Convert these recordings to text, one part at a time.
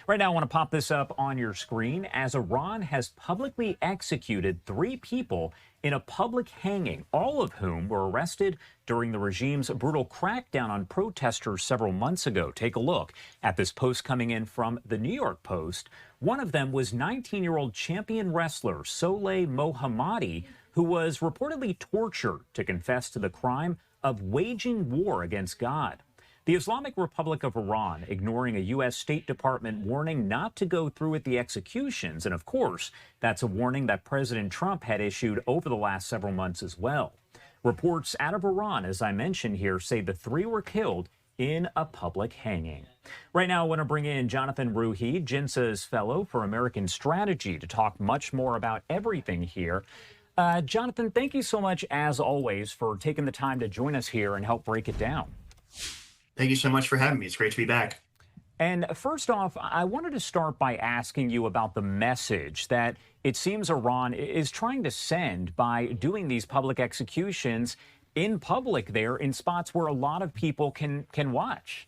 Right now, I want to pop this up on your screen as Iran has publicly executed 3 people in a public hanging, all of whom were arrested during the regime's brutal crackdown on protesters several months ago. Take a look at this post coming in from the New York Post. One of them was 19-year-old champion wrestler Soleil Mohammadi, who was reportedly tortured to confess to the crime of waging war against God. The Islamic Republic of Iran ignoring a U.S. State Department warning not to go through with the executions. And of course, that's a warning that President Trump had issued over the last several months as well. Reports out of Iran, as I mentioned here, say the 3 were killed in a public hanging. Right now, I want to bring in Jonathan Ruhe, JINSA's Fellow for American Strategy, to talk much more about everything here. Jonathan, thank you so much, as always, for taking the time to join us here and help break it down. Thank you so much for having me. It's great to be back. And first off, I wanted to start by asking you about the message that it seems Iran is trying to send by doing these public executions in public there in spots where a lot of people can watch.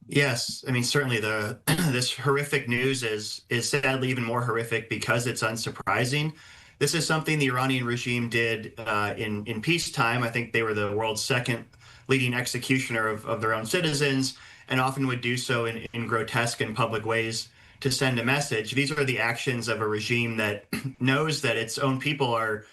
Yes, I mean, certainly this horrific news is sadly even more horrific because it's unsurprising. This is something the Iranian regime did in peacetime. I think they were the world's second leading executioner of their own citizens, and often would do so in grotesque and public ways to send a message. These are the actions of a regime that knows that its own people are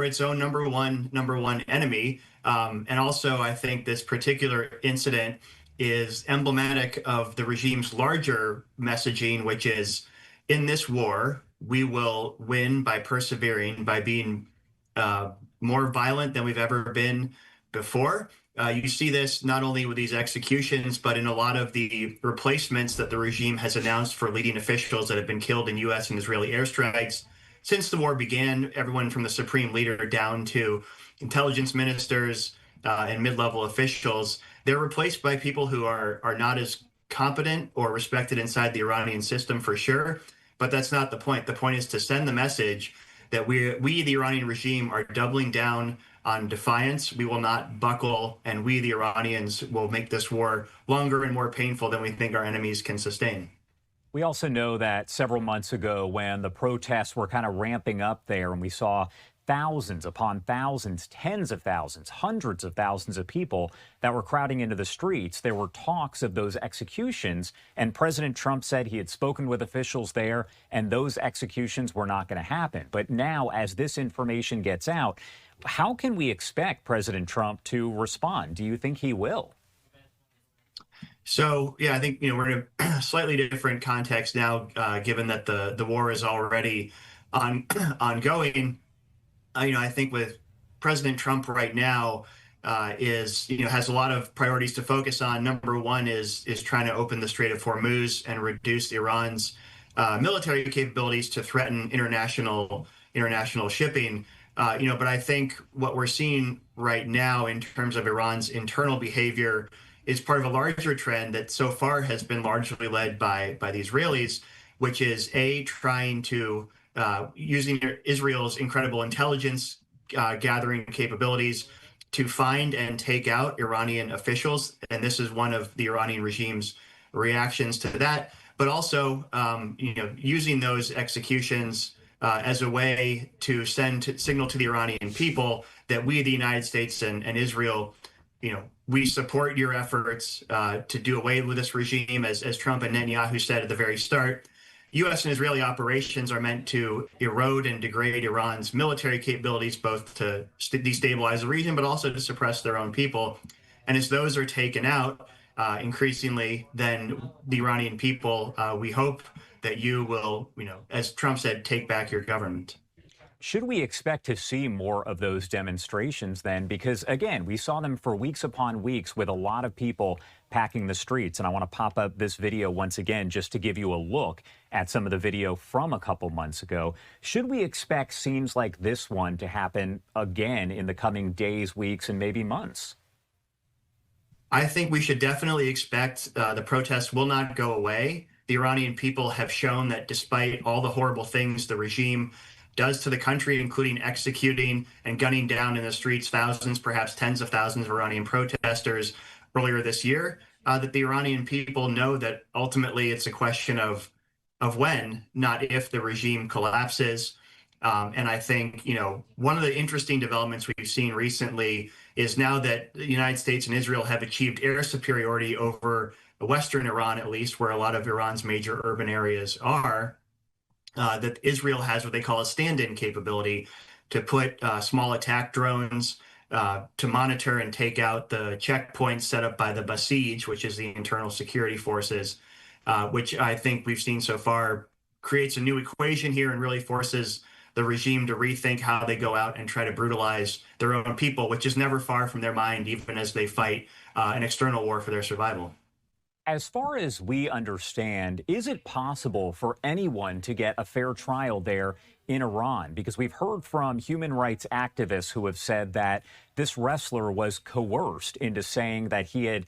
its own number one enemy. And also, I think this particular incident is emblematic of the regime's larger messaging, which is, in this war, we will win by persevering, by being more violent than we've ever been before. You see this not only with these executions, but in a lot of the replacements that the regime has announced for leading officials that have been killed in U.S. and Israeli airstrikes. Since the war began, everyone from the supreme leader down to intelligence ministers and mid-level officials, they're replaced by people who are not as competent or respected inside the Iranian system for sure. But that's not the point. The point is to send the message that we, the Iranian regime, are doubling down on defiance. We will not buckle, and we, the Iranians, will make this war longer and more painful than we think our enemies can sustain. We also know that several months ago, when the protests were kind of ramping up there and we saw thousands upon thousands, tens of thousands, hundreds of thousands of people that were crowding into the streets, there were talks of those executions, and President Trump said he had spoken with officials there and those executions were not going to happen. But now, as this information gets out, how can we expect President Trump to respond? Do you think he will? So, yeah, I think, we're in a slightly different context now, given that the war is already ongoing. I think with President Trump right now has a lot of priorities to focus on. Number one is trying to open the Strait of Hormuz and reduce Iran's military capabilities to threaten international shipping. But I think what we're seeing right now in terms of Iran's internal behavior is part of a larger trend that so far has been largely led by the Israelis, which is trying to using Israel's incredible intelligence gathering capabilities to find and take out Iranian officials. And this is one of the Iranian regime's reactions to that, but also using those executions as a way to signal to the Iranian people that we, the United States and Israel, we support your efforts to do away with this regime. As Trump and Netanyahu said at the very start, U.S. and Israeli operations are meant to erode and degrade Iran's military capabilities, both to destabilize the region, but also to suppress their own people. And as those are taken out increasingly, then the Iranian people, we hope that you will, as Trump said, take back your government. Should we expect to see more of those demonstrations then? Because, again, we saw them for weeks upon weeks with a lot of people packing the streets. And I want to pop up this video once again just to give you a look at some of the video from a couple months ago. Should we expect scenes like this one to happen again in the coming days, weeks, and maybe months? I think we should definitely expect the protests will not go away. The Iranian people have shown that despite all the horrible things the regime does to the country, including executing and gunning down in the streets thousands, perhaps tens of thousands of Iranian protesters earlier this year, that the Iranian people know that ultimately it's a question of when, not if, the regime collapses. And I think, one of the interesting developments we've seen recently is now that the United States and Israel have achieved air superiority over Western Iran, at least, where a lot of Iran's major urban areas are, that Israel has what they call a stand-in capability to put small attack drones to monitor and take out the checkpoints set up by the Basij, which is the internal security forces, which I think we've seen so far creates a new equation here and really forces the regime to rethink how they go out and try to brutalize their own people, which is never far from their mind, even as they fight an external war for their survival. As far as we understand, is it possible for anyone to get a fair trial there in Iran? Because we've heard from human rights activists who have said that this wrestler was coerced into saying that he had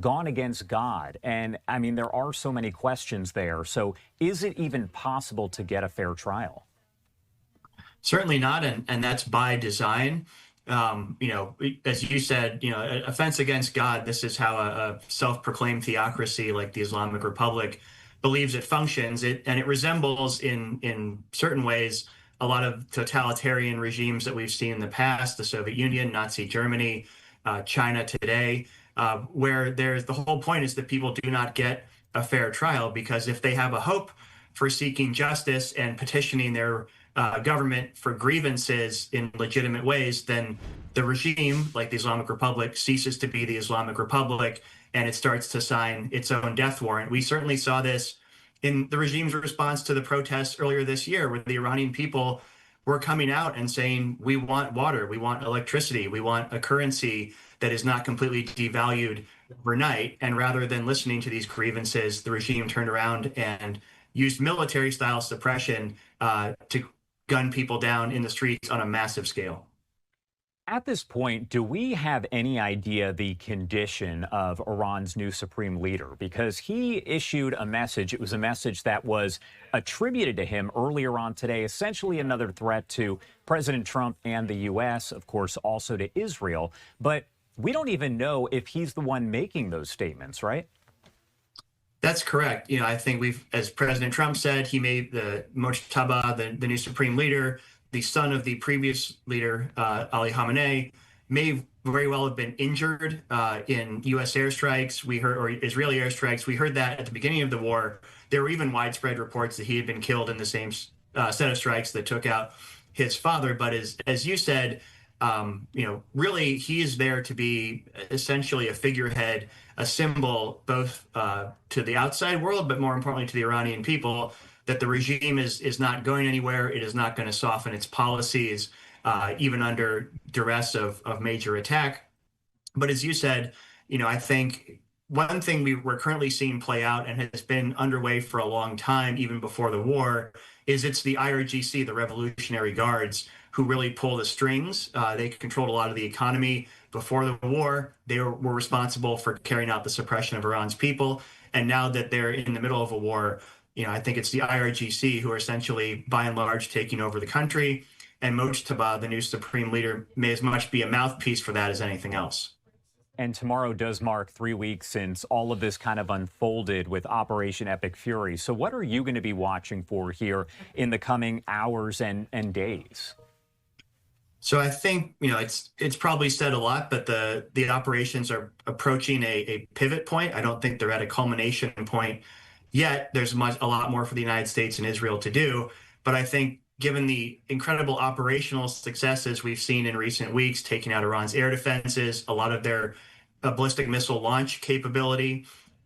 gone against God. And I mean, there are so many questions there. So is it even possible to get a fair trial? Certainly not, and that's by design. As you said, offense against God, this is how a self-proclaimed theocracy like the Islamic Republic believes it functions. And it resembles in certain ways a lot of totalitarian regimes that we've seen in the past, the Soviet Union, Nazi Germany, China today, where the whole point is that people do not get a fair trial, because if they have a hope for seeking justice and petitioning their government for grievances in legitimate ways, then the regime, like the Islamic Republic, ceases to be the Islamic Republic and it starts to sign its own death warrant. We certainly saw this in the regime's response to the protests earlier this year, where the Iranian people were coming out and saying, we want water, we want electricity, we want a currency that is not completely devalued overnight. And rather than listening to these grievances, the regime turned around and used military-style suppression to gun people down in the streets on a massive scale. At this point, do we have any idea the condition of Iran's new supreme leader? Because he issued a message. It was a message that was attributed to him earlier on today, essentially another threat to President Trump and the U.S., of course, also to Israel. But we don't even know if he's the one making those statements, right? That's correct. I think as President Trump said, he made the Mojtaba, the new supreme leader, the son of the previous leader, Ali Khamenei, may very well have been injured in U.S. airstrikes. Or Israeli airstrikes. We heard that at the beginning of the war. There were even widespread reports that he had been killed in the same set of strikes that took out his father. But as you said, really, he is there to be essentially a figurehead, a symbol, both to the outside world, but more importantly to the Iranian people, that the regime is not going anywhere. It is not going to soften its policies, even under duress of major attack. But as you said, I think one thing we're currently seeing play out and has been underway for a long time, even before the war, is it's the IRGC, the Revolutionary Guards, who really pull the strings. They controlled a lot of the economy before the war. They were responsible for carrying out the suppression of Iran's people. And now that they're in the middle of a war, I think it's the IRGC who are essentially, by and large, taking over the country. And Mojtaba, the new supreme leader, may as much be a mouthpiece for that as anything else. And tomorrow does mark 3 weeks since all of this kind of unfolded with Operation Epic Fury. So what are you going to be watching for here in the coming hours and days? So I think, it's probably said a lot, but the operations are approaching a pivot point. I don't think they're at a culmination point yet. There's a lot more for the United States and Israel to do. But I think given the incredible operational successes we've seen in recent weeks, taking out Iran's air defenses, a lot of their ballistic missile launch capability,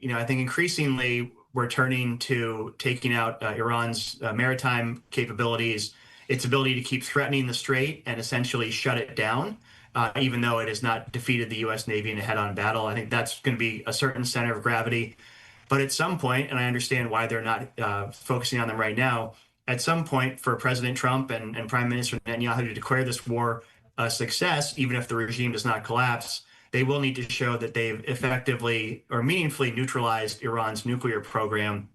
I think increasingly we're turning to taking out Iran's maritime capabilities, its ability to keep threatening the Strait and essentially shut it down, even though it has not defeated the U.S. Navy in a head-on battle. I think that's going to be a certain center of gravity. But at some point, and I understand why they're not focusing on them right now, at some point for President Trump and Prime Minister Netanyahu to declare this war a success, even if the regime does not collapse, they will need to show that they've effectively or meaningfully neutralized Iran's nuclear program.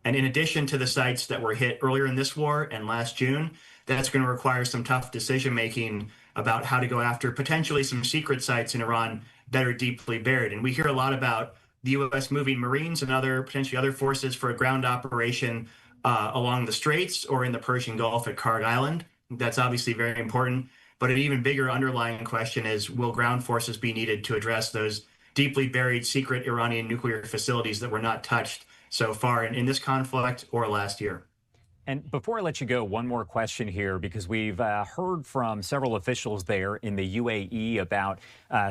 And in addition to the sites that were hit earlier in this war and last June, that's going to require some tough decision-making about how to go after potentially some secret sites in Iran that are deeply buried. And we hear a lot about the U.S. moving Marines and other potentially other forces for a ground operation along the Straits or in the Persian Gulf at Karg Island. That's obviously very important. But an even bigger underlying question is, will ground forces be needed to address those deeply buried secret Iranian nuclear facilities that were not touched so far in this conflict or last year? And before I let you go, one more question here, because we've heard from several officials there in the UAE about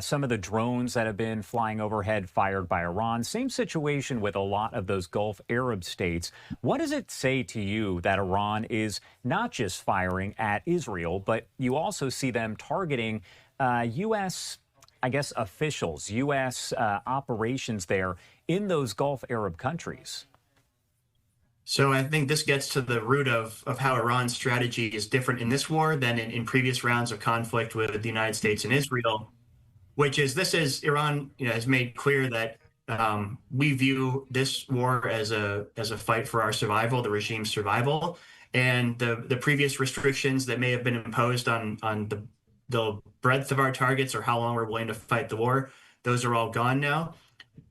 some of the drones that have been flying overhead fired by Iran. Same situation with a lot of those Gulf Arab states. What does it say to you that Iran is not just firing at Israel, but you also see them targeting U.S., I guess, officials, U.S. operations there in those Gulf Arab countries? So I think this gets to the root of how Iran's strategy is different in this war than in previous rounds of conflict with the United States and Israel, which is this is Iran, has made clear that we view this war as a fight for our survival, the regime's survival, and the previous restrictions that may have been imposed on the breadth of our targets or how long we're willing to fight the war, those are all gone now.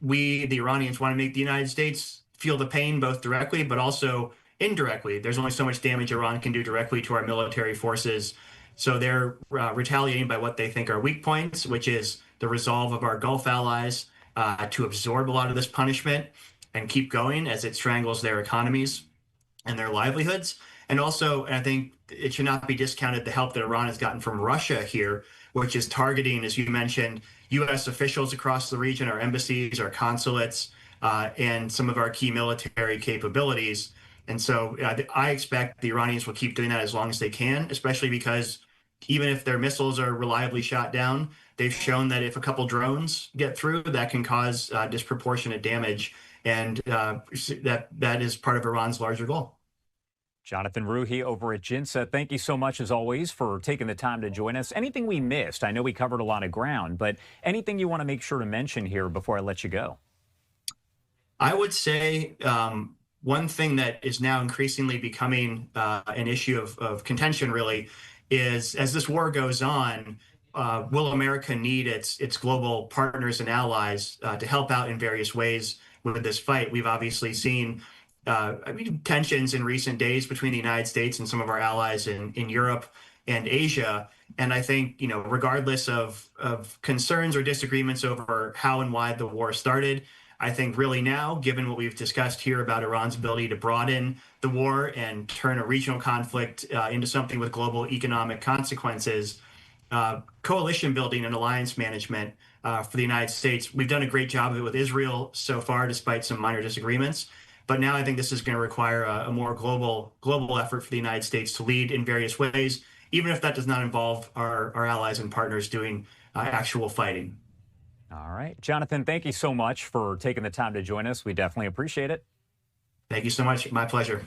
We, the Iranians, want to make the United States feel the pain both directly but also indirectly. There's only so much damage Iran can do directly to our military forces. So they're retaliating by what they think are weak points, which is the resolve of our Gulf allies to absorb a lot of this punishment and keep going as it strangles their economies and their livelihoods. And also, I think it should not be discounted the help that Iran has gotten from Russia here, which is targeting, as you mentioned, U.S. officials across the region, our embassies, our consulates, and some of our key military capabilities. And so I expect the Iranians will keep doing that as long as they can, especially because even if their missiles are reliably shot down, they've shown that if a couple drones get through, that can cause disproportionate damage. And that is part of Iran's larger goal. Jonathan Ruhe over at JINSA, thank you so much, as always, for taking the time to join us. Anything we missed? I know we covered a lot of ground, but anything you want to make sure to mention here before I let you go? I would say one thing that is now increasingly becoming an issue of contention, really, is as this war goes on, will America need its global partners and allies to help out in various ways with this fight? We've obviously seen tensions in recent days between the United States and some of our allies in Europe and Asia. And I think, regardless of concerns or disagreements over how and why the war started, I think really now, given what we've discussed here about Iran's ability to broaden the war and turn a regional conflict into something with global economic consequences, coalition building and alliance management for the United States, we've done a great job of it with Israel so far, despite some minor disagreements. But now I think this is going to require a more global effort for the United States to lead in various ways, even if that does not involve our allies and partners doing actual fighting. All right. Jonathan, thank you so much for taking the time to join us. We definitely appreciate it. Thank you so much. My pleasure.